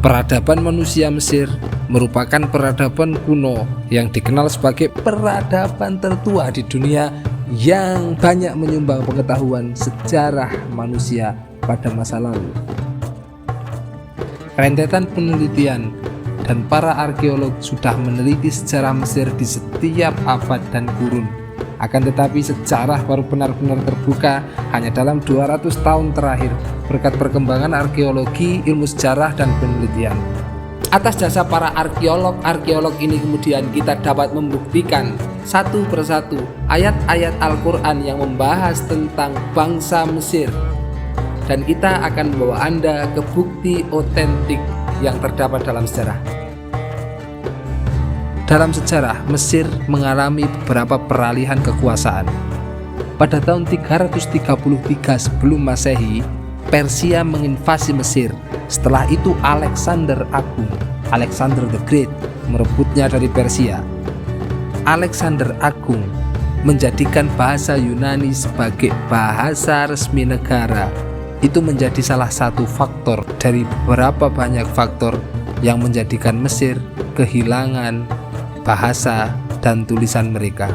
Peradaban manusia Mesir merupakan peradaban kuno yang dikenal sebagai peradaban tertua di dunia yang banyak menyumbang pengetahuan sejarah manusia pada masa lalu. Rentetan penelitian dan para arkeolog sudah meneliti sejarah Mesir di setiap abad dan kurun. Akan tetapi sejarah baru benar-benar terbuka hanya dalam 200 tahun terakhir berkat perkembangan arkeologi, ilmu sejarah, dan penelitian. Atas jasa para arkeolog ini kemudian kita dapat membuktikan satu persatu ayat-ayat Al-Quran yang membahas tentang bangsa Mesir. Dan kita akan membawa Anda ke bukti otentik yang terdapat dalam sejarah. Dalam sejarah, Mesir mengalami beberapa peralihan kekuasaan. Pada tahun 333 sebelum Masehi, Persia menginvasi Mesir. Setelah itu Alexander Agung, Alexander the Great, merebutnya dari Persia. Alexander Agung menjadikan bahasa Yunani sebagai bahasa resmi negara. Itu menjadi salah satu faktor dari beberapa banyak faktor yang menjadikan Mesir kehilangan bahasa dan tulisan mereka.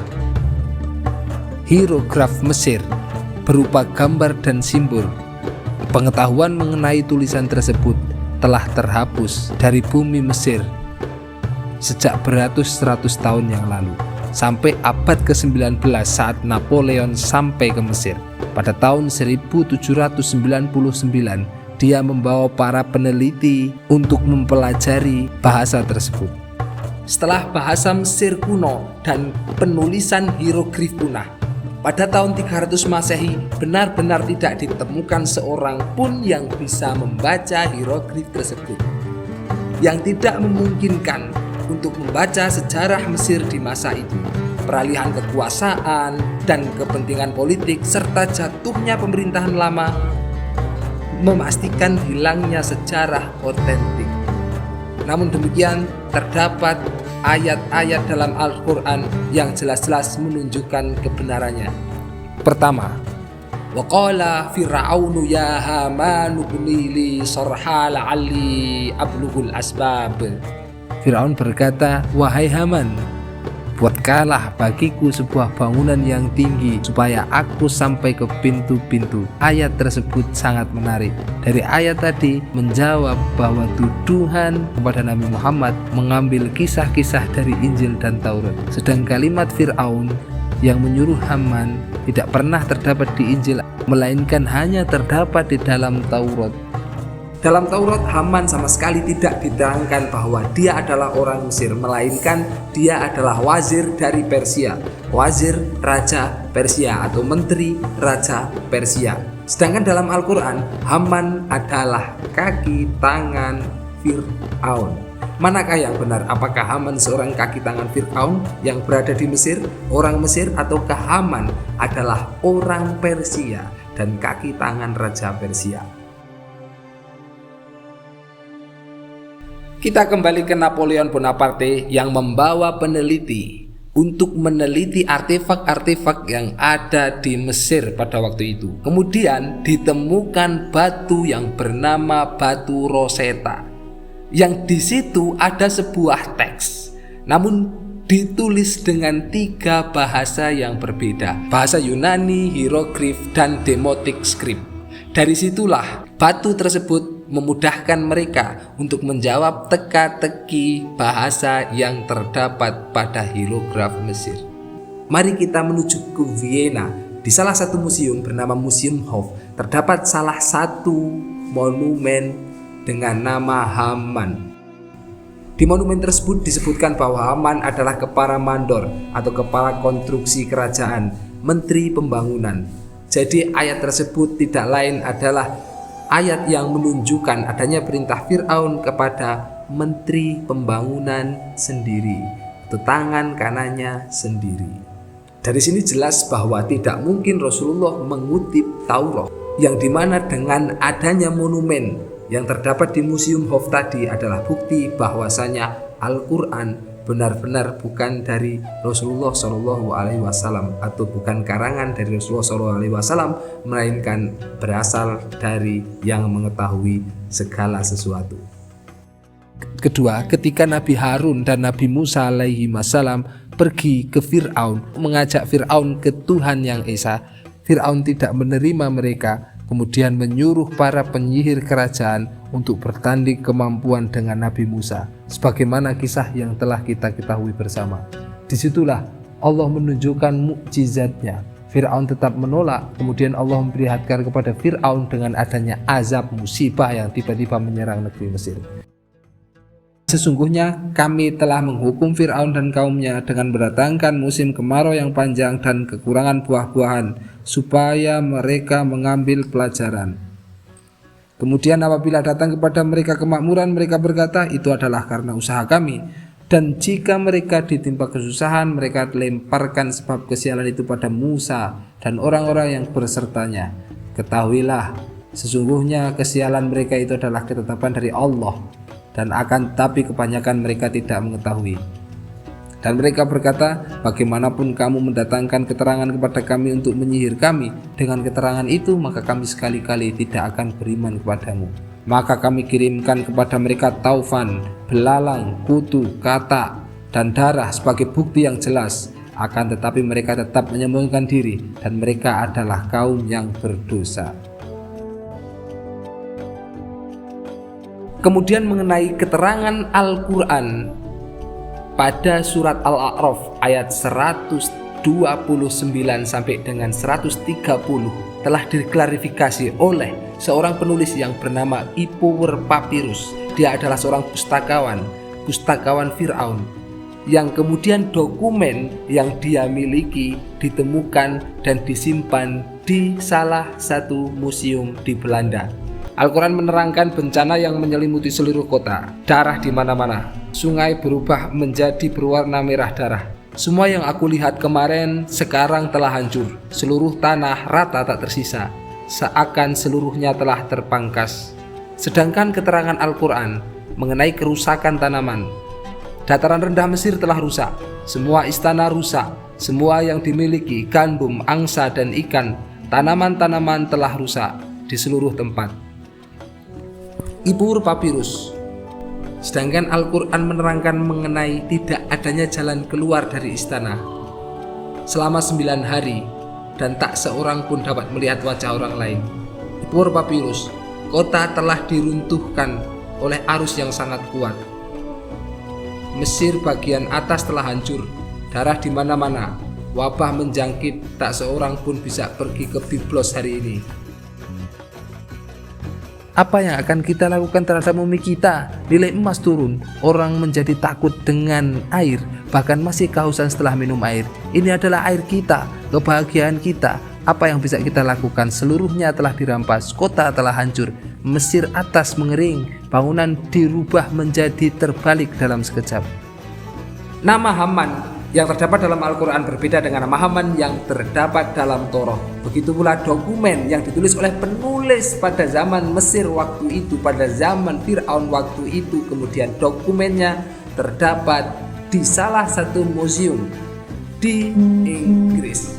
Hieroglif Mesir berupa gambar dan simbol. Pengetahuan mengenai tulisan tersebut telah terhapus dari bumi Mesir sejak beratus-ratus tahun yang lalu, sampai abad ke-19 saat Napoleon sampai ke Mesir. Pada tahun 1799, dia membawa para peneliti untuk mempelajari bahasa tersebut. Setelah bahasa Mesir kuno dan penulisan hieroglif punah, pada tahun 300 Masehi benar-benar tidak ditemukan seorang pun yang bisa membaca hieroglif tersebut, yang tidak memungkinkan untuk membaca sejarah Mesir di masa itu. Peralihan kekuasaan dan kepentingan politik serta jatuhnya pemerintahan lama memastikan hilangnya sejarah otentik. Namun demikian, terdapat ayat-ayat dalam Al-Quran yang jelas-jelas menunjukkan kebenarannya. Pertama, waqala fir'aunu ya hamanu bni li sarha la'alli ablughul asbab. Firaun berkata, wahai Haman, buatkanlah bagiku sebuah bangunan yang tinggi supaya aku sampai ke pintu-pintu. Ayat tersebut sangat menarik. Dari ayat tadi menjawab bahwa tuduhan kepada Nabi Muhammad mengambil kisah-kisah dari Injil dan Taurat. Sedang kalimat Fir'aun yang menyuruh Haman tidak pernah terdapat di Injil, melainkan hanya terdapat di dalam Taurat. Dalam Taurat, Haman sama sekali tidak diterangkan bahwa dia adalah orang Mesir, melainkan dia adalah wazir dari Persia, wazir raja Persia atau menteri raja Persia. Sedangkan dalam Al-Quran, Haman adalah kaki tangan Fir'aun. Manakah yang benar? Apakah Haman seorang kaki tangan Fir'aun yang berada di Mesir, orang Mesir, ataukah Haman adalah orang Persia dan kaki tangan raja Persia? Kita kembali ke Napoleon Bonaparte yang membawa peneliti untuk meneliti artefak-artefak yang ada di Mesir pada waktu itu. Kemudian ditemukan batu yang bernama batu Rosetta, yang di situ ada sebuah teks, namun ditulis dengan 3 bahasa yang berbeda, bahasa Yunani, hieroglif, dan demotic script. Dari situlah batu tersebut memudahkan mereka untuk menjawab teka-teki bahasa yang terdapat pada hieroglif Mesir. Mari kita menuju ke Vienna. Di salah satu museum bernama Museum Hof terdapat salah satu monumen dengan nama Haman. Di monumen tersebut disebutkan bahwa Haman adalah kepala mandor atau kepala konstruksi kerajaan, menteri pembangunan. Jadi ayat tersebut tidak lain adalah ayat yang menunjukkan adanya perintah Fir'aun kepada menteri pembangunan sendiri, atau tangan kanannya sendiri. Dari sini jelas bahwa tidak mungkin Rasulullah mengutip Taurat, yang dimana dengan adanya monumen yang terdapat di Museum Hof tadi adalah bukti bahwasanya Al-Quran benar-benar bukan dari Rasulullah SAW atau bukan karangan dari Rasulullah SAW, melainkan berasal dari yang mengetahui segala sesuatu. Kedua, ketika Nabi Harun dan Nabi Musa alaihi wassalam pergi ke Fir'aun, mengajak Fir'aun ke Tuhan yang Esa, Fir'aun tidak menerima mereka, kemudian menyuruh para penyihir kerajaan untuk bertanding kemampuan dengan Nabi Musa, sebagaimana kisah yang telah kita ketahui bersama. Disitulah Allah menunjukkan mukjizatnya. Fir'aun tetap menolak, kemudian Allah memperlihatkan kepada Fir'aun dengan adanya azab musibah yang tiba-tiba menyerang negeri Mesir. Sesungguhnya kami telah menghukum Fir'aun dan kaumnya dengan mendatangkan musim kemarau yang panjang dan kekurangan buah-buahan, supaya mereka mengambil pelajaran. Kemudian apabila datang kepada mereka kemakmuran, mereka berkata, itu adalah karena usaha kami. Dan jika mereka ditimpa kesusahan, mereka lemparkan sebab kesialan itu pada Musa dan orang-orang yang bersertanya. Ketahuilah, sesungguhnya kesialan mereka itu adalah ketetapan dari Allah, dan akan tetapi kebanyakan mereka tidak mengetahui. Dan mereka berkata, bagaimanapun kamu mendatangkan keterangan kepada kami untuk menyihir kami, dengan keterangan itu maka kami sekali-kali tidak akan beriman kepadamu. Maka kami kirimkan kepada mereka taufan, belalang, kutu, katak, dan darah sebagai bukti yang jelas. Akan tetapi mereka tetap menyembunyikan diri, dan mereka adalah kaum yang berdosa. Kemudian mengenai keterangan Al-Quran pada surat Al-A'raf ayat 129 sampai dengan 130 telah diklarifikasi oleh seorang penulis yang bernama Ipuwer Papyrus. Dia adalah seorang pustakawan Fir'aun, yang kemudian dokumen yang dia miliki ditemukan dan disimpan di salah satu museum di Belanda. Al-Quran menerangkan bencana yang menyelimuti seluruh kota. Darah di mana-mana. Sungai berubah menjadi berwarna merah darah. Semua yang aku lihat kemarin sekarang telah hancur. Seluruh tanah rata tak tersisa, seakan seluruhnya telah terpangkas. Sedangkan keterangan Al-Quran mengenai kerusakan tanaman. Dataran rendah Mesir telah rusak. Semua istana rusak. Semua yang dimiliki, gandum, angsa, dan ikan, tanaman-tanaman telah rusak di seluruh tempat. Ipuwer Papyrus. Sedangkan Al-Quran menerangkan mengenai tidak adanya jalan keluar dari istana selama 9 hari, dan tak seorang pun dapat melihat wajah orang lain. Ipuwer Papyrus. Kota telah diruntuhkan oleh arus yang sangat kuat. Mesir bagian atas telah hancur. Darah di mana-mana. Wabah menjangkit, tak seorang pun bisa pergi ke Biblos hari ini. Apa yang akan kita lakukan terhadap bumi kita? Nilai emas turun, orang menjadi takut dengan air, bahkan masih kehausan setelah minum air. Ini adalah air kita, kebahagiaan kita. Apa yang bisa kita lakukan? Seluruhnya telah dirampas, kota telah hancur, Mesir atas mengering, bangunan dirubah menjadi terbalik dalam sekejap. Nama Haman yang terdapat dalam Al-Quran berbeda dengan nama Haman yang terdapat dalam Taurat. Begitu pula dokumen yang ditulis oleh penulis pada zaman Mesir waktu itu, pada zaman Fir'aun waktu itu, kemudian dokumennya terdapat di salah satu museum di Inggris.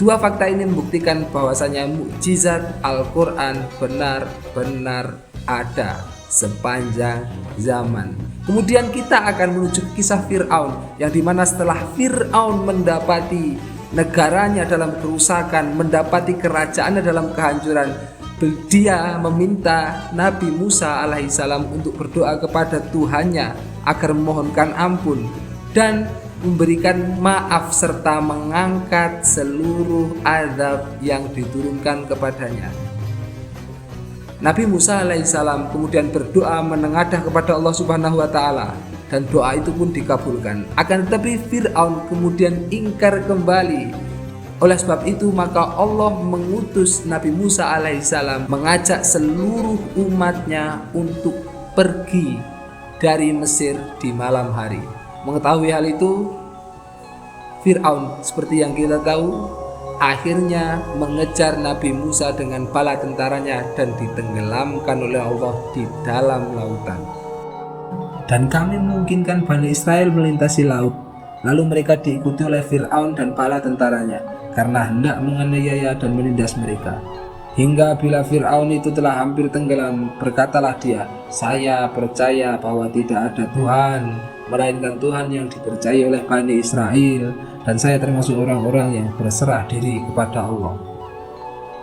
Dua fakta ini membuktikan bahwasanya mukjizat Al-Quran benar-benar ada sepanjang zaman. Kemudian kita akan menuju ke kisah Fir'aun, yang dimana setelah Fir'aun mendapati negaranya dalam kerusakan, mendapati kerajaannya dalam kehancuran, dia meminta Nabi Musa alaihissalam untuk berdoa kepada Tuhannya agar memohonkan ampun dan memberikan maaf serta mengangkat seluruh azab yang diturunkan kepadanya. Nabi Musa alaihissalam kemudian berdoa menengadah kepada Allah Subhanahu wa taala, dan doa itu pun dikabulkan. Akan tetapi Fir'aun kemudian ingkar kembali. Oleh sebab itu maka Allah mengutus Nabi Musa alaihissalam mengajak seluruh umatnya untuk pergi dari Mesir di malam hari. Mengetahui hal itu, Fir'aun seperti yang kita tahu akhirnya mengejar Nabi Musa dengan bala tentaranya dan ditenggelamkan oleh Allah di dalam lautan. Dan kami memungkinkan Bani Israel melintasi laut, lalu mereka diikuti oleh Fir'aun dan bala tentaranya karena hendak menganiaya dan menindas mereka. Hingga bila Fir'aun itu telah hampir tenggelam, berkatalah dia, "Saya percaya bahwa tidak ada Tuhan, melainkan Tuhan yang dipercayai oleh Bani Israel, dan saya termasuk orang-orang yang berserah diri kepada Allah."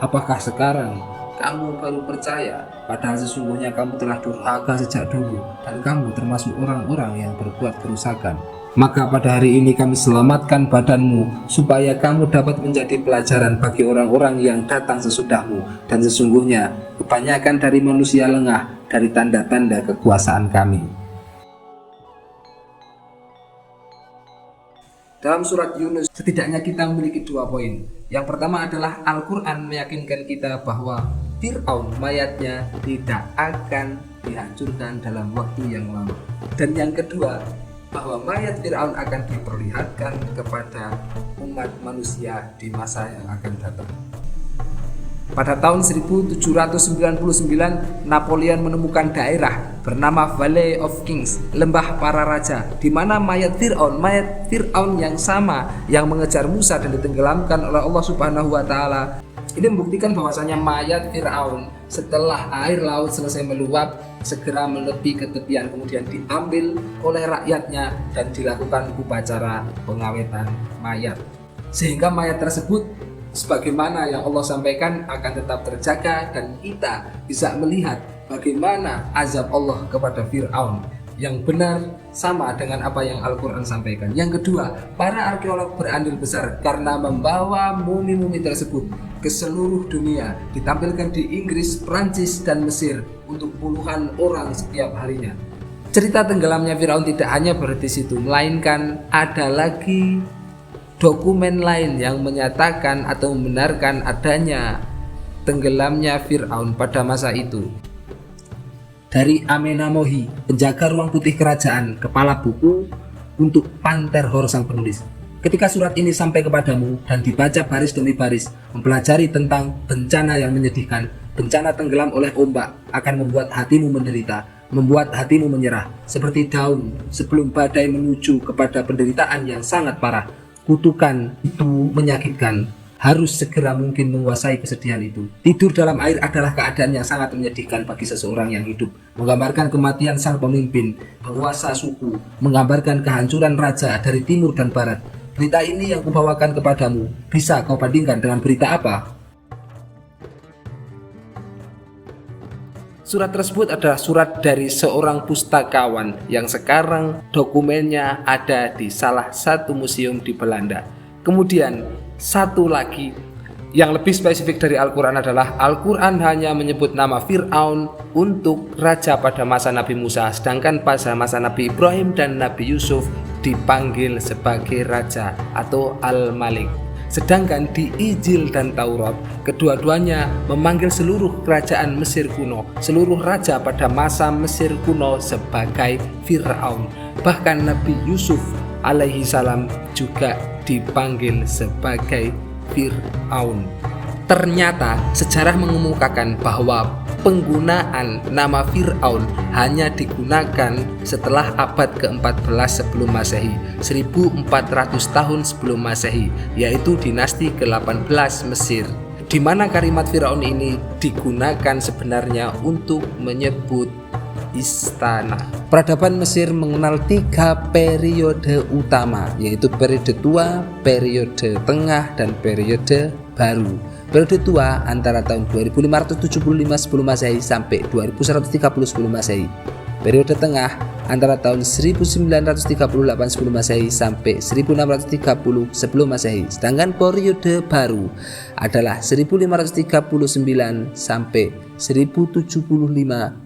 Apakah sekarang kamu baru percaya? Padahal sesungguhnya kamu telah durhaka sejak dulu, dan kamu termasuk orang-orang yang berbuat kerusakan. Maka pada hari ini kami selamatkan badanmu, supaya kamu dapat menjadi pelajaran bagi orang-orang yang datang sesudahmu. Dan sesungguhnya kebanyakan dari manusia lengah dari tanda-tanda kekuasaan kami. Dalam surat Yunus, setidaknya kita memiliki 2 poin. Yang pertama adalah Al-Quran meyakinkan kita bahwa Fir'aun mayatnya tidak akan dihancurkan dalam waktu yang lama. Dan yang kedua, bahwa mayat Fir'aun akan diperlihatkan kepada umat manusia di masa yang akan datang. Pada tahun 1799, Napoleon menemukan daerah bernama Valley of Kings, lembah para raja, di mana mayat Fir'aun yang sama yang mengejar Musa dan ditenggelamkan oleh Allah Subhanahu wa taala. Ini membuktikan bahwasanya mayat Fir'aun setelah air laut selesai meluap segera menepi ke tepian, kemudian diambil oleh rakyatnya dan dilakukan upacara pengawetan mayat, sehingga mayat tersebut sebagaimana yang Allah sampaikan akan tetap terjaga, dan kita bisa melihat bagaimana azab Allah kepada Fir'aun yang benar sama dengan apa yang Al-Quran sampaikan. Yang kedua, para arkeolog berandil besar karena membawa mumi-mumi tersebut ke seluruh dunia, ditampilkan di Inggris, Prancis, dan Mesir untuk puluhan orang setiap harinya. Cerita tenggelamnya Fir'aun tidak hanya berhenti situ, melainkan ada lagi dokumen lain yang menyatakan atau membenarkan adanya tenggelamnya Fir'aun pada masa itu. Dari Amenamohi, penjaga ruang putih kerajaan, kepala buku untuk Panterhor sang penulis. Ketika surat ini sampai kepadamu dan dibaca baris demi baris, mempelajari tentang bencana yang menyedihkan, bencana tenggelam oleh ombak akan membuat hatimu menderita, membuat hatimu menyerah, seperti daun sebelum badai menuju kepada penderitaan yang sangat parah. Kutukan itu menyakitkan, harus segera mungkin menguasai kesedihan itu. Tidur dalam air adalah keadaan yang sangat menyedihkan bagi seseorang yang hidup, menggambarkan kematian sang pemimpin, penguasa suku, menggambarkan kehancuran raja dari timur dan barat. Berita ini yang kubawakan kepadamu, bisa kau bandingkan dengan berita apa? Surat tersebut adalah surat dari seorang pustakawan yang sekarang dokumennya ada di salah satu museum di Belanda. Kemudian satu lagi yang lebih spesifik dari Al-Quran adalah Al-Quran hanya menyebut nama Fir'aun untuk raja pada masa Nabi Musa, sedangkan pada masa Nabi Ibrahim dan Nabi Yusuf dipanggil sebagai raja atau Al-Malik. Sedangkan di Injil dan Taurat, kedua-duanya memanggil seluruh kerajaan Mesir kuno, seluruh raja pada masa Mesir kuno sebagai Fir'aun. Bahkan Nabi Yusuf alaihi salam juga dipanggil sebagai Fir'aun. Ternyata sejarah mengemukakan bahwa penggunaan nama Fir'aun hanya digunakan setelah abad ke-14 sebelum Masehi, 1400 tahun sebelum Masehi, yaitu dinasti ke-18 Mesir, di mana kalimat Fir'aun ini digunakan sebenarnya untuk menyebut istana. Peradaban Mesir mengenal 3 periode utama, yaitu periode tua, periode tengah, dan periode baru. Periode tua antara tahun 2575 sebelum Masehi sampai 2130 sebelum Masehi. Periode tengah antara tahun 1938 sebelum Masehi sampai 1630 sebelum Masehi. Sedangkan periode baru adalah 1539 sampai 1075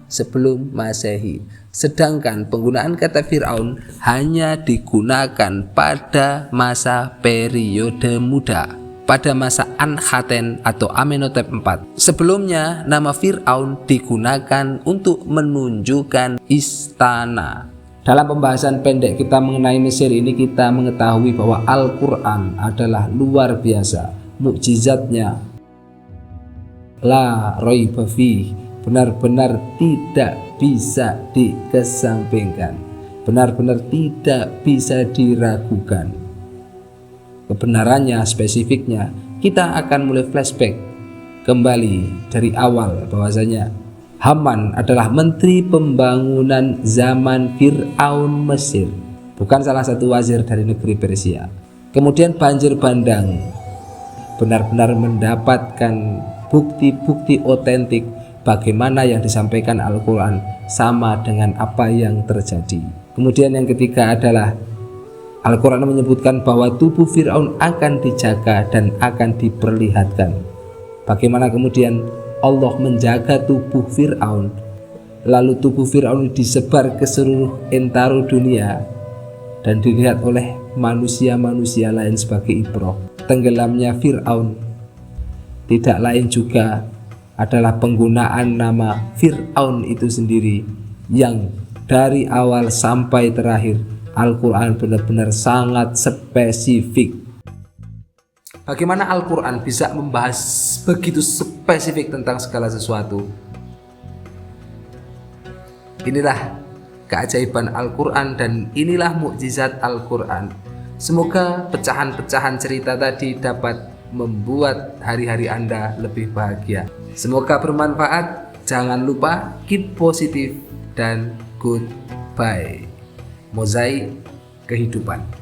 sebelum Masehi. Sedangkan penggunaan kata Fir'aun hanya digunakan pada masa periode muda, pada masa Ankhaten atau Amenhotep IV. Sebelumnya nama Fir'aun digunakan untuk menunjukkan istana. Dalam pembahasan pendek kita mengenai Mesir ini, kita mengetahui bahwa Al-Quran adalah luar biasa. Mukjizatnya la raiba fih, benar-benar tidak bisa dikesampingkan, benar-benar tidak bisa diragukan. Kebenarannya, spesifiknya, kita akan mulai flashback kembali dari awal bahwasanya Haman adalah menteri pembangunan zaman Fir'aun Mesir, bukan salah satu wazir dari negeri Persia. Kemudian banjir bandang benar-benar mendapatkan bukti-bukti otentik bagaimana yang disampaikan Al-Quran sama dengan apa yang terjadi. Kemudian yang ketiga adalah Al-Quran menyebutkan bahwa tubuh Fir'aun akan dijaga dan akan diperlihatkan. Bagaimana kemudian Allah menjaga tubuh Fir'aun, lalu tubuh Fir'aun disebar ke seluruh entaro dunia dan dilihat oleh manusia-manusia lain sebagai ibrah. Tenggelamnya Fir'aun tidak lain juga adalah penggunaan nama Fir'aun itu sendiri, yang dari awal sampai terakhir Al-Quran benar-benar sangat spesifik. Bagaimana Al-Quran bisa membahas begitu spesifik tentang segala sesuatu? Inilah keajaiban Al-Quran dan inilah mukjizat Al-Quran. Semoga pecahan-pecahan cerita tadi dapat membuat hari-hari Anda lebih bahagia. Semoga bermanfaat. Jangan lupa keep positif dan goodbye. Mozaik kehidupan.